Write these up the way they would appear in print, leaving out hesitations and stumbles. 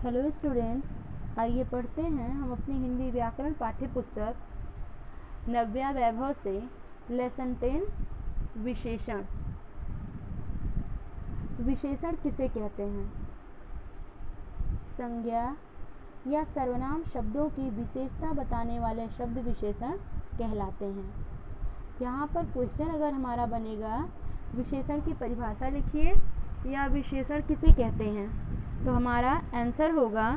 Hello student, आइए पढ़ते हैं हम अपनी हिंदी व्याकरण पाठ्य पुस्तक नव्या वैभव से लेसन 10 विशेषण। विशेषण किसे कहते हैं? संज्ञा या सर्वनाम शब्दों की विशेषता बताने वाले शब्द विशेषण कहलाते हैं। यहाँ पर क्वेश्चन अगर हमारा बनेगा विशेषण की परिभाषा लिखिए या विशेषण किसे कहते हैं, तो हमारा आंसर होगा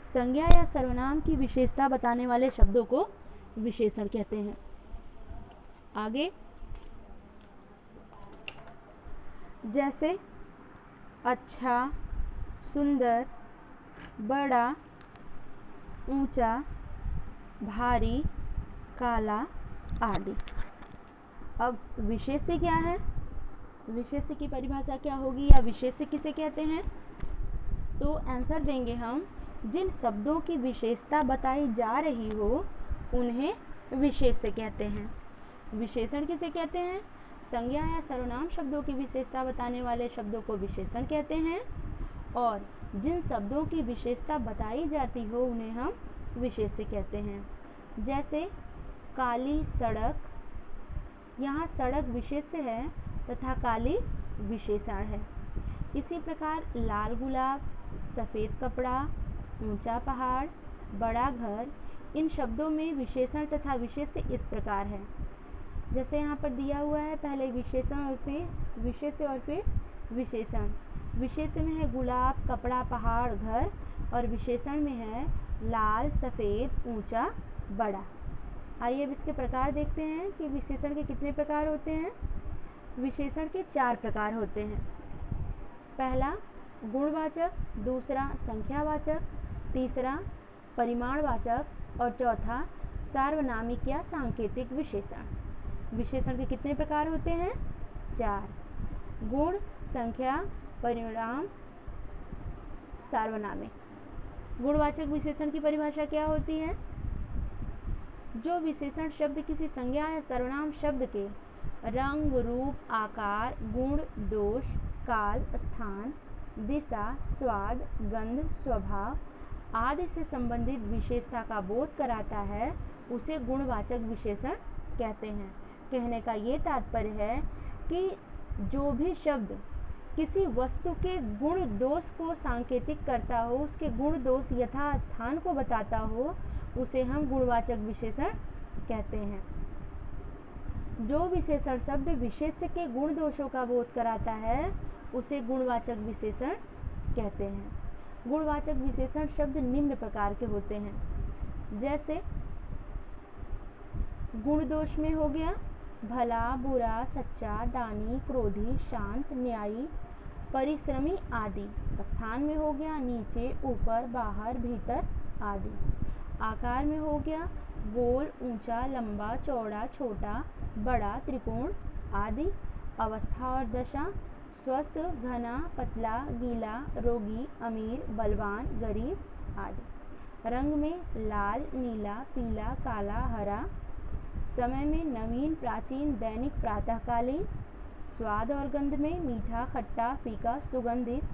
संज्ञा या सर्वनाम की विशेषता बताने वाले शब्दों को विशेषण कहते हैं। आगे जैसे अच्छा, सुंदर, बड़ा, ऊंचा, भारी, काला आदि। अब विशेष्य क्या है? विशेष्य की परिभाषा क्या होगी या विशेष्य किसे कहते हैं? तो आंसर देंगे हम जिन शब्दों की विशेषता बताई जा रही हो उन्हें विशेष्य कहते हैं। विशेषण किसे कहते हैं? संज्ञा या सर्वनाम शब्दों की विशेषता बताने वाले शब्दों को विशेषण कहते हैं और जिन शब्दों की विशेषता बताई जाती हो उन्हें हम विशेष्य कहते हैं। जैसे काली सड़क, यहाँ सड़क विशेष्य है तथा काली विशेषण है। इसी प्रकार लाल गुलाब, सफ़ेद कपड़ा, ऊंचा पहाड़, बड़ा घर, इन शब्दों में विशेषण तथा विशेष्य इस प्रकार है। जैसे यहाँ पर दिया हुआ है, पहले विशेषण और फिर विशेष्य और फिर विशेषण। विशेष्य में है गुलाब, कपड़ा, पहाड़, घर और विशेषण में है लाल, सफ़ेद, ऊंचा, बड़ा। आइए अब इसके प्रकार देखते हैं कि विशेषण के कितने प्रकार होते हैं। विशेषण के 4 प्रकार होते हैं। पहला गुणवाचक, दूसरा संख्यावाचक, तीसरा परिमाणवाचक और चौथा सार्वनामिक या सांकेतिक विशेषण। विशेषण के कितने प्रकार होते हैं? 4। गुण, संख्या, परिमाण, सार्वनामिक। गुणवाचक विशेषण की परिभाषा क्या होती है? जो विशेषण शब्द किसी संज्ञा या सर्वनाम शब्द के रंग, रूप, आकार, गुण, दोष, काल, स्थान, दिशा, स्वाद, गंध, स्वभाव आदि से संबंधित विशेषता का बोध कराता है उसे गुणवाचक विशेषण कहते हैं। कहने का ये तात्पर्य है कि जो भी शब्द किसी वस्तु के गुण दोष को सांकेतिक करता हो, उसके गुण दोष यथा स्थान को बताता हो, उसे हम गुणवाचक विशेषण कहते हैं। जो विशेषण शब्द विशेष्य के गुण दोषों का बोध कराता है उसे गुणवाचक विशेषण कहते हैं। गुणवाचक विशेषण शब्द निम्न प्रकार के होते हैं। जैसे गुण दोष में हो गया भला, बुरा, सच्चा, दानी, क्रोधी, शांत, न्यायी, परिश्रमी आदि। स्थान में हो गया नीचे, ऊपर, बाहर, भीतर आदि। आकार में हो गया गोल, ऊंचा, लंबा, चौड़ा, छोटा, बड़ा, त्रिकोण आदि। अवस्था और दशा स्वस्थ, घना, पतला, गीला, रोगी, अमीर, बलवान, गरीब आदि। रंग में लाल, नीला, पीला, काला, हरा। समय में नवीन, प्राचीन, दैनिक, प्रातःकालीन। स्वाद और गंध में मीठा, खट्टा, फीका, सुगंधित,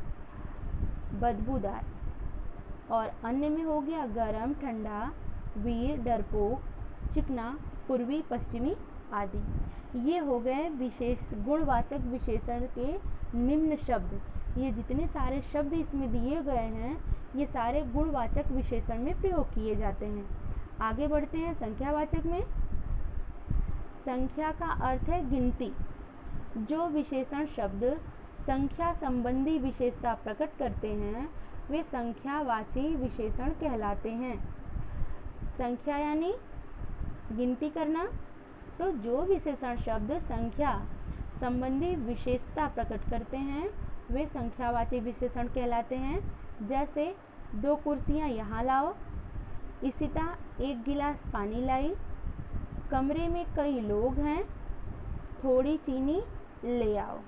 बदबूदार। और अन्य में हो गया गरम, ठंडा, वीर, डरपोक, चिकना, पूर्वी, पश्चिमी आदि। ये हो गए गुणवाचक विशेषण के निम्न शब्द। ये जितने सारे शब्द इसमें दिए गए हैं ये सारे गुणवाचक विशेषण में प्रयोग किए जाते हैं। आगे बढ़ते हैं संख्यावाचक में। संख्या का अर्थ है गिनती। जो विशेषण शब्द संख्या संबंधी विशेषता प्रकट करते हैं वे संख्यावाची विशेषण कहलाते हैं। संख्या यानी गिनती करना, तो जो विशेषण शब्द संख्या संबंधी विशेषता प्रकट करते हैं वे संख्यावाची विशेषण कहलाते हैं। जैसे 2 कुर्सियाँ यहाँ लाओ, इशिता 1 गिलास पानी लाई, कमरे में कई लोग हैं, थोड़ी चीनी ले आओ।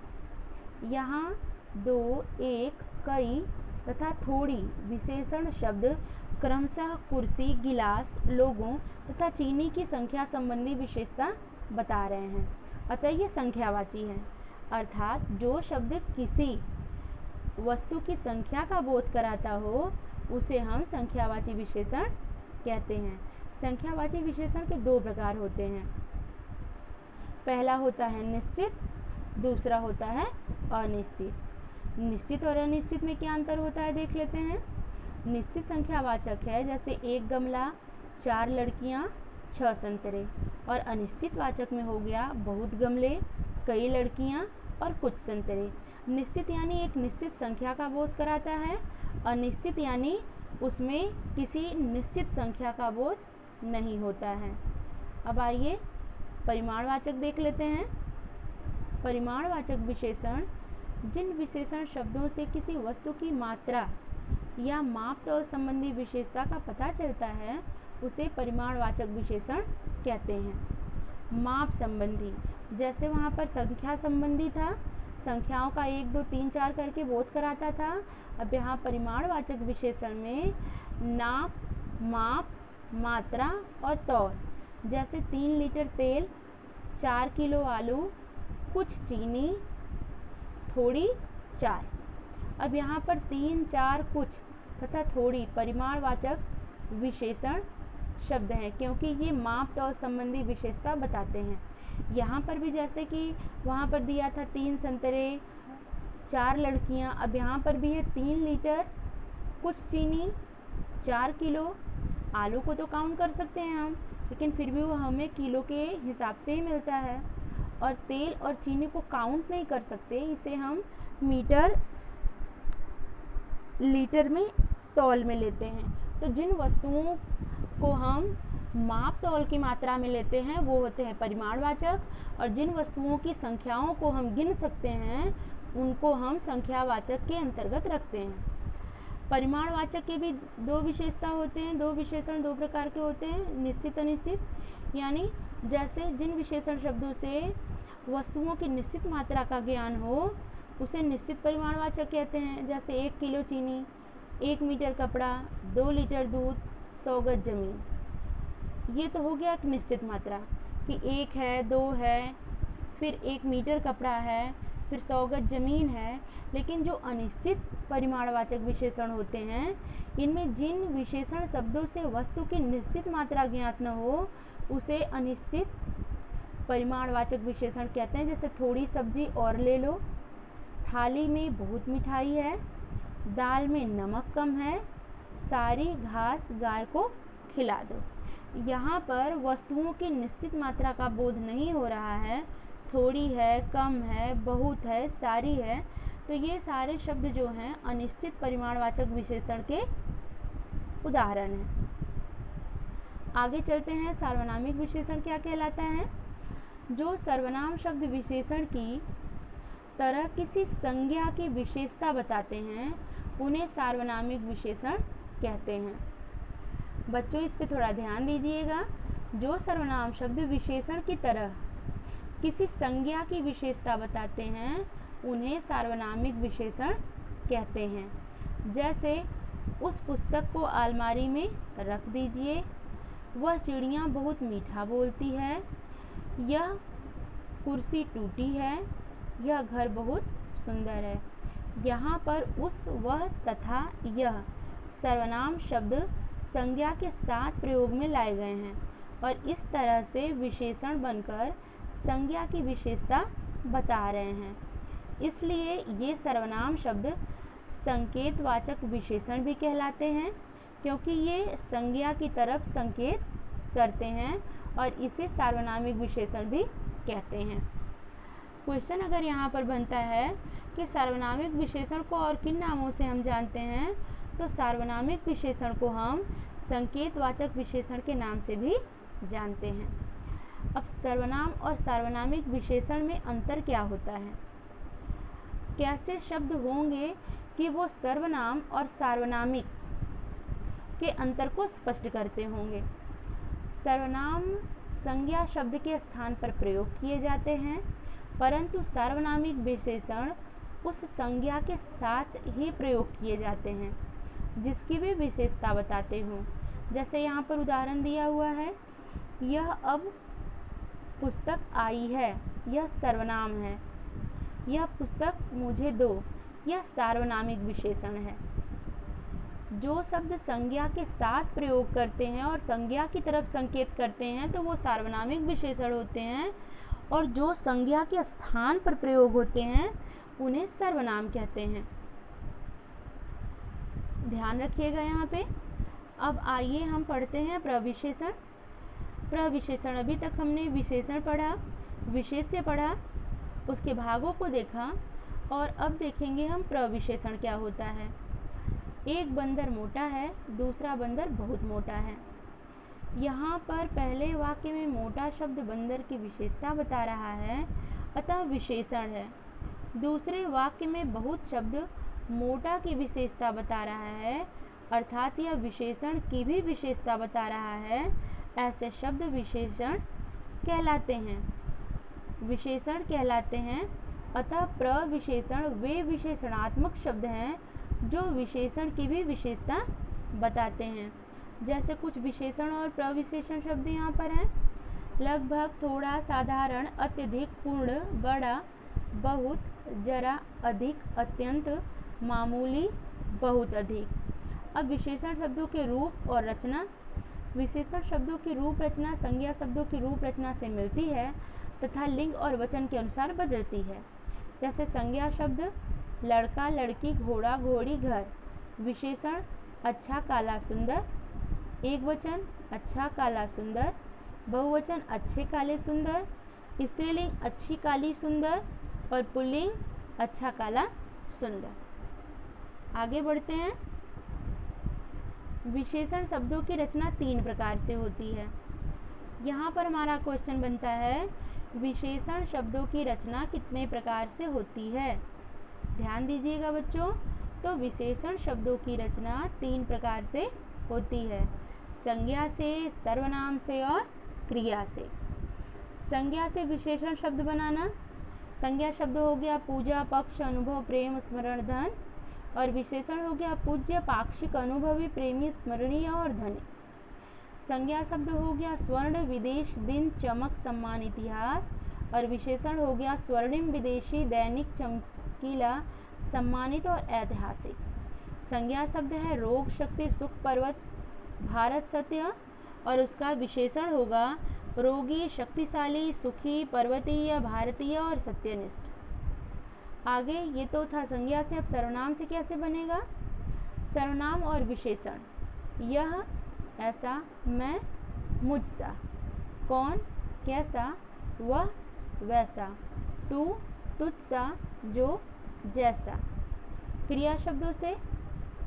यहाँ 2, 1, कई तथा थोड़ी विशेषण शब्द क्रमशः कुर्सी, गिलास, लोगों तथा चीनी की संख्या संबंधी विशेषता बता रहे हैं, अतः ये संख्यावाची है। अर्थात जो शब्द किसी वस्तु की संख्या का बोध कराता हो उसे हम संख्यावाची विशेषण कहते हैं। संख्यावाची विशेषण के दो प्रकार होते हैं। पहला होता है निश्चित, दूसरा होता है अनिश्चित। निश्चित और अनिश्चित में क्या अंतर होता है देख लेते हैं। निश्चित संख्यावाचक है जैसे एक गमला, 4 लड़कियां, 6 संतरे। और अनिश्चित वाचक में हो गया बहुत गमले, कई लड़कियां और कुछ संतरे। निश्चित यानी एक निश्चित संख्या का बोध कराता है, अनिश्चित यानी उसमें किसी निश्चित संख्या का बोध नहीं होता है। अब आइए परिमाणवाचक देख लेते हैं। परिमाणवाचक विशेषण जिन विशेषण शब्दों से किसी वस्तु की मात्रा या माप तौल संबंधी विशेषता का पता चलता है उसे परिमाणवाचक विशेषण कहते हैं। माप संबंधी, जैसे वहाँ पर संख्या संबंधी था, संख्याओं का 1 2 3 4 करके बोध कराता था। अब यहाँ परिमाणवाचक विशेषण में नाप, माप, मात्रा और तौल, जैसे 3 लीटर तेल, 4 किलो आलू, कुछ चीनी, थोड़ी चाय। अब यहाँ पर 3 4 कुछ तथा थोड़ी परिमाणवाचक विशेषण शब्द हैं क्योंकि ये माप तौल संबंधी विशेषता बताते हैं। यहाँ पर भी जैसे कि वहाँ पर दिया था 3 संतरे, 4 लड़कियाँ, अब यहाँ पर भी है 3 लीटर, कुछ चीनी, 4 किलो। आलू को तो काउंट कर सकते हैं हम, लेकिन फिर भी वो हमें किलो के हिसाब से ही मिलता है। और तेल और चीनी को काउंट नहीं कर सकते, इसे हम मीटर, लीटर में, तौल में लेते हैं। तो जिन वस्तुओं को हम माप तौल की मात्रा में लेते हैं वो होते हैं परिमाणवाचक, और जिन वस्तुओं की संख्याओं को हम गिन सकते हैं उनको हम संख्यावाचक के अंतर्गत रखते हैं। परिमाणवाचक के भी दो विशेषता होते हैं, दो विशेषण दो प्रकार के होते हैं, निश्चित अनिश्चित। यानी जैसे जिन विशेषण शब्दों से वस्तुओं की निश्चित मात्रा का ज्ञान हो उसे निश्चित परिमाणवाचक कहते हैं। जैसे 1 किलो चीनी, 1 मीटर कपड़ा, 2 लीटर दूध, 100 गज जमीन। ये तो हो गया एक निश्चित मात्रा कि 1 है, 2 है, फिर 1 मीटर कपड़ा है, फिर 100 गज जमीन है। लेकिन जो अनिश्चित परिमाणवाचक विशेषण होते हैं इनमें जिन विशेषण शब्दों से वस्तु की निश्चित मात्रा ज्ञात न हो उसे अनिश्चित परिमाणवाचक विशेषण कहते हैं। जैसे थोड़ी सब्जी और ले लो, थाली में बहुत मिठाई है, दाल में नमक कम है, सारी घास गाय को खिला दो। यहाँ पर वस्तुओं की निश्चित मात्रा का बोध नहीं हो रहा है, थोड़ी है, कम है, बहुत है, सारी है। तो ये सारे शब्द जो हैं अनिश्चित परिमाणवाचक विशेषण के उदाहरण हैं। आगे चलते हैं, सार्वनामिक विशेषण क्या कहलाता है। जो सर्वनाम शब्द विशेषण की तरह किसी संज्ञा की विशेषता बताते हैं उन्हें सार्वनामिक विशेषण कहते हैं। बच्चों इस पे थोड़ा ध्यान दीजिएगा। जो सर्वनाम शब्द विशेषण की तरह किसी संज्ञा की विशेषता बताते हैं उन्हें सार्वनामिक विशेषण कहते हैं। जैसे उस पुस्तक को अलमारी में रख दीजिए, वह चिड़िया बहुत मीठा बोलती है, यह कुर्सी टूटी है, यह घर बहुत सुंदर है। यहाँ पर उस, वह तथा यह सर्वनाम शब्द संज्ञा के साथ प्रयोग में लाए गए हैं और इस तरह से विशेषण बनकर संज्ञा की विशेषता बता रहे हैं। इसलिए ये सर्वनाम शब्द संकेतवाचक विशेषण भी कहलाते हैं क्योंकि ये संज्ञा की तरफ संकेत करते हैं और इसे सार्वनामिक विशेषण भी कहते हैं। क्वेश्चन अगर यहाँ पर बनता है कि सार्वनामिक विशेषण को और किन नामों से हम जानते हैं, तो सार्वनामिक विशेषण को हम संकेतवाचक विशेषण के नाम से भी जानते हैं। अब सर्वनाम और सार्वनामिक विशेषण में अंतर क्या होता है, कैसे शब्द होंगे कि वो सर्वनाम और सार्वनामिक के अंतर को स्पष्ट करते होंगे। सर्वनाम संज्ञा शब्द के स्थान पर प्रयोग किए जाते हैं, परंतु सार्वनामिक विशेषण उस संज्ञा के साथ ही प्रयोग किए जाते हैं जिसकी वे विशेषता बताते हों। जैसे यहाँ पर उदाहरण दिया हुआ है, यह अब पुस्तक आई है, यह सर्वनाम है। यह पुस्तक मुझे दो, यह सार्वनामिक विशेषण है। जो शब्द संज्ञा के साथ प्रयोग करते हैं और संज्ञा की तरफ संकेत करते हैं तो वो सार्वनामिक विशेषण होते हैं, और जो संज्ञा के स्थान पर प्रयोग होते हैं उन्हें सर्वनाम कहते हैं। ध्यान रखिएगा यहाँ पे। अब आइए हम पढ़ते हैं प्रविशेषण। प्रविशेषण, अभी तक हमने विशेषण पढ़ा, विशेष्य पढ़ा, उसके भागों को देखा, और अब देखेंगे हम प्रविशेषण क्या होता है। एक बंदर मोटा है, दूसरा बंदर बहुत मोटा है। यहाँ पर पहले वाक्य में मोटा शब्द बंदर की विशेषता बता रहा है, अतः विशेषण है। दूसरे वाक्य में बहुत शब्द मोटा की विशेषता बता रहा है, अर्थात यह विशेषण की भी विशेषता बता रहा है। ऐसे शब्द विशेषण कहलाते हैं, विशेषण कहलाते हैं। अतः प्रविशेषण वे विशेषणात्मक शब्द हैं जो विशेषण की भी विशेषता बताते हैं। जैसे कुछ विशेषण और प्रविशेषण शब्द यहाँ पर हैं। लगभग, थोड़ा, साधारण, अत्यधिक, पूर्ण, बड़ा, बहुत, जरा, अधिक, अत्यंत, मामूली, बहुत अधिक। अब विशेषण शब्दों के रूप और रचना। विशेषण शब्दों की रूप रचना संज्ञा शब्दों की रूप रचना से मिलती है तथा लिंग और वचन के अनुसार बदलती है। जैसे संज्ञा शब्द लड़का, लड़की, घोड़ा, घोड़ी, घर। विशेषण अच्छा, काला, सुंदर। एक वचन अच्छा, काला, सुंदर। बहुवचन अच्छे, काले, सुंदर। स्त्रीलिंग अच्छी, काली, सुंदर। और पुल्लिंग अच्छा, काला, सुंदर। आगे बढ़ते हैं। विशेषण शब्दों की रचना 3 प्रकार से होती है। यहाँ पर हमारा क्वेश्चन बनता है, विशेषण शब्दों की रचना कितने प्रकार से होती है। ध्यान दीजिएगा बच्चों। तो विशेषण शब्दों की रचना 3 प्रकार से होती है, संज्ञा से, सर्वनाम से और क्रिया से। संज्ञा से विशेषण शब्द बनाना। संज्ञा शब्द हो गया पूजा, पक्ष, अनुभव, प्रेम, स्मरण, धन। और विशेषण हो गया पूज्य, पाक्षिक, अनुभवी, प्रेमी, स्मरणीय और धनी। संज्ञा शब्द हो गया स्वर्ण, विदेश, दिन, चमक, सम्मान, इतिहास। और विशेषण हो गया स्वर्णिम, विदेशी, दैनिक, चमकीला, सम्मानित और ऐतिहासिक। संज्ञा शब्द है रोग, शक्ति, सुख, पर्वत, भारत, सत्य। और उसका विशेषण होगा रोगी, शक्तिशाली, सुखी, पर्वतीय, भारतीय और सत्यनिष्ठ। आगे ये तो था संज्ञा से। अब सर्वनाम से कैसे बनेगा। सर्वनाम और विशेषण। यह, ऐसा, मैं, मुझसा। कौन, कैसा, वह, वैसा। तू, तुझसा, जो, जैसा। क्रिया शब्दों से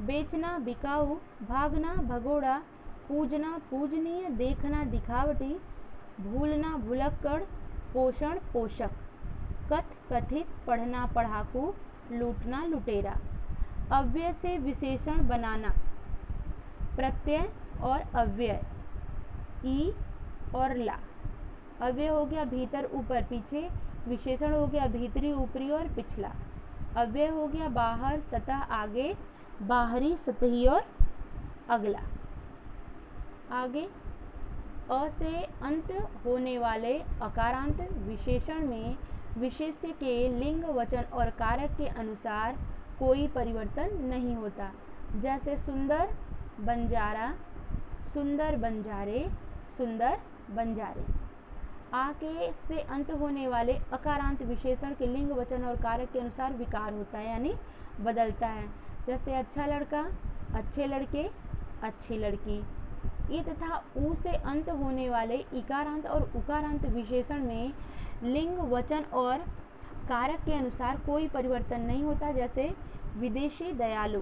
बेचना, बिकाऊ, भागना, भगोड़ा, पूजना, पूजनीय, देखना, दिखावटी, भूलना, भुलक्कड़, पोषण, पोषक। कथ, कथित, पढ़ना, पढ़ाकू, लूटना, लुटेरा। अव्यय से विशेषण बनाना। प्रत्यय और अव्यय, ई और ला। अव्यय हो गया भीतर, ऊपर, पीछे। विशेषण हो गया भीतरी, ऊपरी और पिछला। अव्यय हो गया बाहर, सतह, आगे, बाहरी, सतही और अगला। आगे अ से अंत होने वाले अकारांत विशेषण में विशेष्य के लिंग, वचन और कारक के अनुसार कोई परिवर्तन नहीं होता। जैसे सुंदर, बंजारा, सुंदर, बंजारे, सुंदर, बंजारे। आ के से अंत होने वाले अकारांत विशेषण के लिंग, वचन और कारक के अनुसार विकार होता है, यानी बदलता है। जैसे अच्छा लड़का, अच्छे लड़के, अच्छी लड़की। ये तथा ऊ से अंत होने वाले इकारांत और उकारांत विशेषण में लिंग, वचन और कारक के अनुसार कोई परिवर्तन नहीं होता। जैसे विदेशी, दयालु,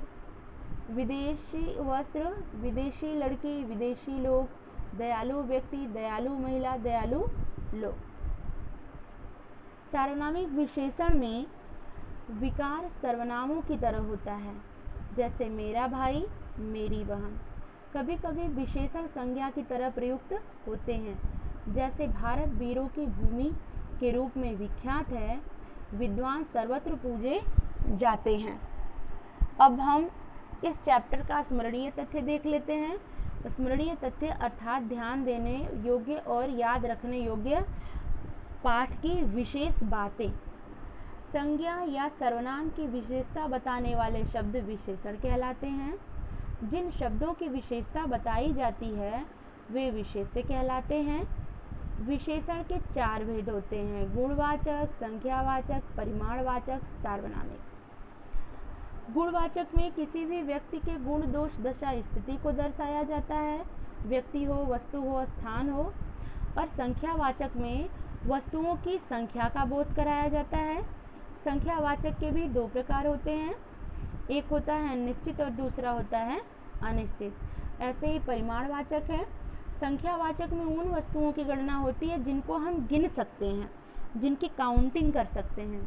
विदेशी वस्त्र, विदेशी लड़की, विदेशी लोग, दयालु व्यक्ति, दयालु महिला, दयालु लोग। सार्वनामिक विशेषण में विकार सर्वनामों की तरह होता है। जैसे मेरा भाई, मेरी बहन। कभी कभी विशेषण संज्ञा की तरह प्रयुक्त होते हैं। जैसे भारत वीरों की भूमि के रूप में विख्यात है, विद्वान सर्वत्र पूजे जाते हैं। अब हम इस चैप्टर का स्मरणीय तथ्य देख लेते हैं। स्मरणीय तथ्य अर्थात ध्यान देने योग्य और याद रखने योग्य पाठ की विशेष बातें। संज्ञा या सर्वनाम की विशेषता बताने वाले शब्द विशेषण कहलाते हैं। जिन शब्दों की विशेषता बताई जाती है वे विशेष्य कहलाते हैं। विशेषण के 4 भेद होते हैं: गुणवाचक, संख्यावाचक, परिमाणवाचक, सार्वनामिक। गुणवाचक में किसी भी व्यक्ति के गुण, दोष, दशा, स्थिति को दर्शाया जाता है, व्यक्ति हो, वस्तु हो, स्थान हो। और संख्यावाचक में वस्तुओं की संख्या का बोध कराया जाता है। संख्यावाचक के भी 2 प्रकार होते हैं, एक होता है निश्चित और दूसरा होता है अनिश्चित। ऐसे ही परिमाणवाचक है। संख्यावाचक में उन वस्तुओं की गणना होती है जिनको हम गिन सकते हैं, जिनकी काउंटिंग कर सकते हैं।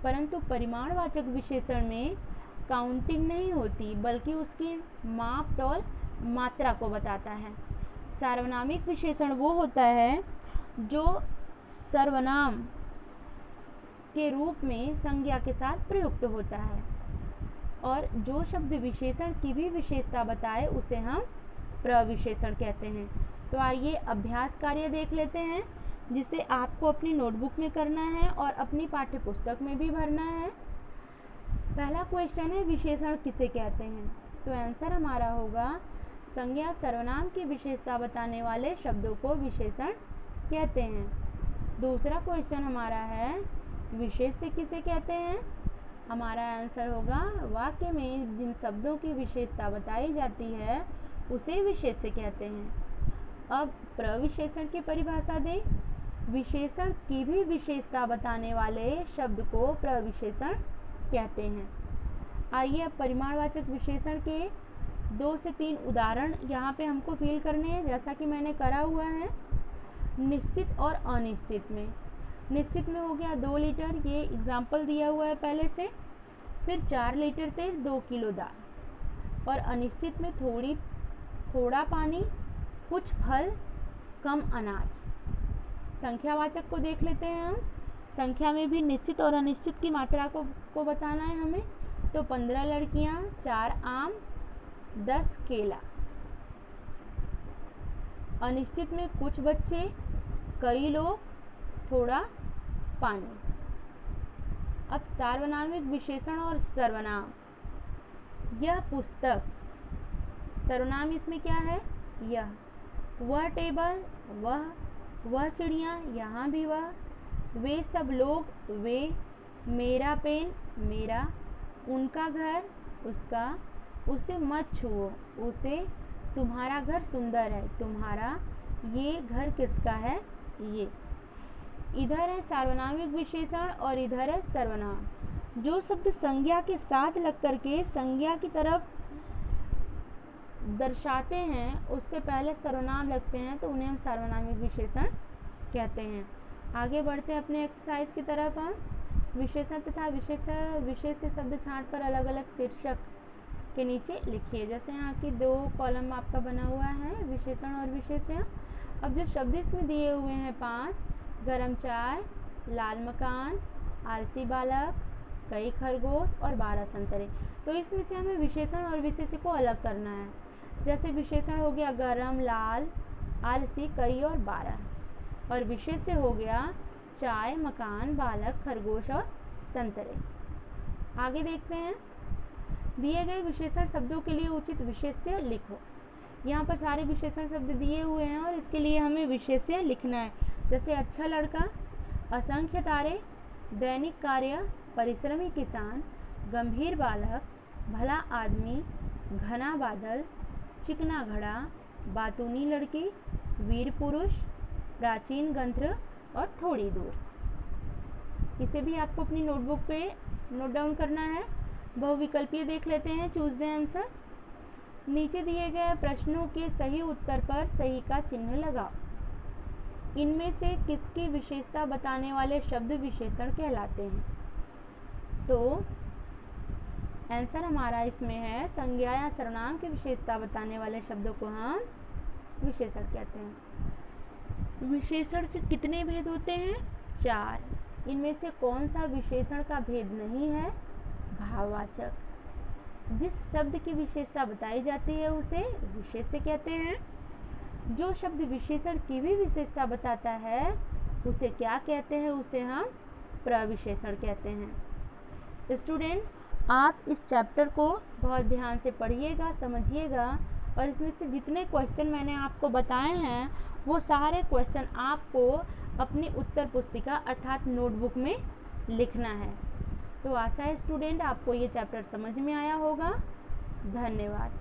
परंतु परिमाणवाचक विशेषण में काउंटिंग नहीं होती, बल्कि उसकी माप तौल मात्रा को बताता है। सार्वनामिक विशेषण वो होता है जो सर्वनाम के रूप में संज्ञा के साथ प्रयुक्त होता है, और जो शब्द विशेषण की भी विशेषता बताए उसे हम प्रविशेषण कहते हैं। तो आइए अभ्यास कार्य देख लेते हैं, जिसे आपको अपनी नोटबुक में करना है और अपनी पाठ्य पुस्तक में भी भरना है। पहला क्वेश्चन है, विशेषण किसे कहते हैं? तो आंसर हमारा होगा, संज्ञा सर्वनाम की विशेषता बताने वाले शब्दों को विशेषण कहते हैं। दूसरा क्वेश्चन हमारा है, विशेष्य किसे कहते हैं? हमारा आंसर होगा, वाक्य में जिन शब्दों की विशेषता बताई जाती है उसे विशेष्य कहते हैं। अब प्रविशेषण की परिभाषा दें। विशेषण की भी विशेषता बताने वाले शब्द को प्रविशेषण कहते हैं। आइए अब परिमाणवाचक विशेषण के 2 से 3 उदाहरण यहाँ पे हमको फिल करने हैं, जैसा कि मैंने करा हुआ है। निश्चित और अनिश्चित में, निश्चित में हो गया 2 लीटर, ये एग्जाम्पल दिया हुआ है पहले से। फिर 4 लीटर तेल, 2 किलो दाल। और अनिश्चित में थोड़ा पानी, कुछ फल, कम अनाज। संख्यावाचक को देख लेते हैं हम। संख्या में भी निश्चित और अनिश्चित की मात्रा को बताना है हमें। तो 15 लड़कियां, 4 आम, 10 केला। अनिश्चित में कुछ बच्चे, कई लोग, थोड़ा पानी। अब सार्वनामिक विशेषण और सर्वनाम। यह पुस्तक, सर्वनाम इसमें क्या है? यह। वह टेबल, वह चिड़िया, यहाँ भी वह। वे सब लोग, वे। मेरा पेन, मेरा। उनका घर, उसका। उसे मत छुओ, उसे। तुम्हारा घर सुंदर है, तुम्हारा। ये घर किसका है? ये। इधर है सार्वनामिक विशेषण और इधर है सर्वनाम। जो शब्द संज्ञा के साथ लग करके संज्ञा की तरफ दर्शाते हैं उससे पहले सर्वनाम लगते हैं, तो उन्हें हम सार्वनामिक विशेषण कहते हैं। आगे बढ़ते हैं अपने एक्सरसाइज की तरफ। हम विशेषण तथा विशेष्य शब्द छांट कर अलग अलग शीर्षक के नीचे लिखिए। जैसे यहाँ की 2 कॉलम आपका बना हुआ है, विशेषण और विशेष्य। अब जो शब्द इसमें दिए हुए हैं 5, गरम चाय, लाल मकान, आलसी बालक, कई खरगोश और 12 संतरे। तो इसमें से हमें विशेषण और विशेष्य को अलग करना है। जैसे विशेषण हो गया गरम, लाल, आलसी, कई और 12, और विशेष्य हो गया चाय, मकान, बालक, खरगोश और संतरे। आगे देखते हैं। दिए गए विशेषण शब्दों के लिए उचित विशेष्य लिखो। यहाँ पर सारे विशेषण शब्द दिए हुए हैं और इसके लिए हमें विशेष्य लिखना है। जैसे अच्छा लड़का, असंख्य तारे, दैनिक कार्य, परिश्रमी किसान, गंभीर बालक, भला आदमी, घना बादल, चिकना घड़ा, बातूनी लड़की, वीर पुरुष, प्राचीन ग्रंथ और थोड़ी दूर। इसे भी आपको अपनी नोटबुक पे नोट डाउन करना है। बहुविकल्पीय देख लेते हैं, चूज द आंसर। नीचे दिए गए प्रश्नों के सही उत्तर पर सही का चिन्ह लगाओ। इनमें से किसकी विशेषता बताने वाले शब्द विशेषण कहलाते हैं? तो आंसर हमारा इसमें है, संज्ञा या सर्वनाम की विशेषता बताने वाले शब्दों को हम विशेषण कहते हैं। विशेषण के कितने भेद होते हैं? 4। इनमें से कौन सा विशेषण का भेद नहीं है? भाववाचक। जिस शब्द की विशेषता बताई जाती है उसे विशेष्य कहते हैं। जो शब्द विशेषण की भी विशेषता बताता है उसे क्या कहते हैं? उसे हम प्रविशेषण कहते हैं। स्टूडेंट, आप इस चैप्टर को बहुत ध्यान से पढ़िएगा, समझिएगा, और इसमें से जितने क्वेश्चन मैंने आपको बताए हैं वो सारे क्वेश्चन आपको अपनी उत्तर पुस्तिका अर्थात नोटबुक में लिखना है। तो आशा है स्टूडेंट आपको ये चैप्टर समझ में आया होगा। धन्यवाद।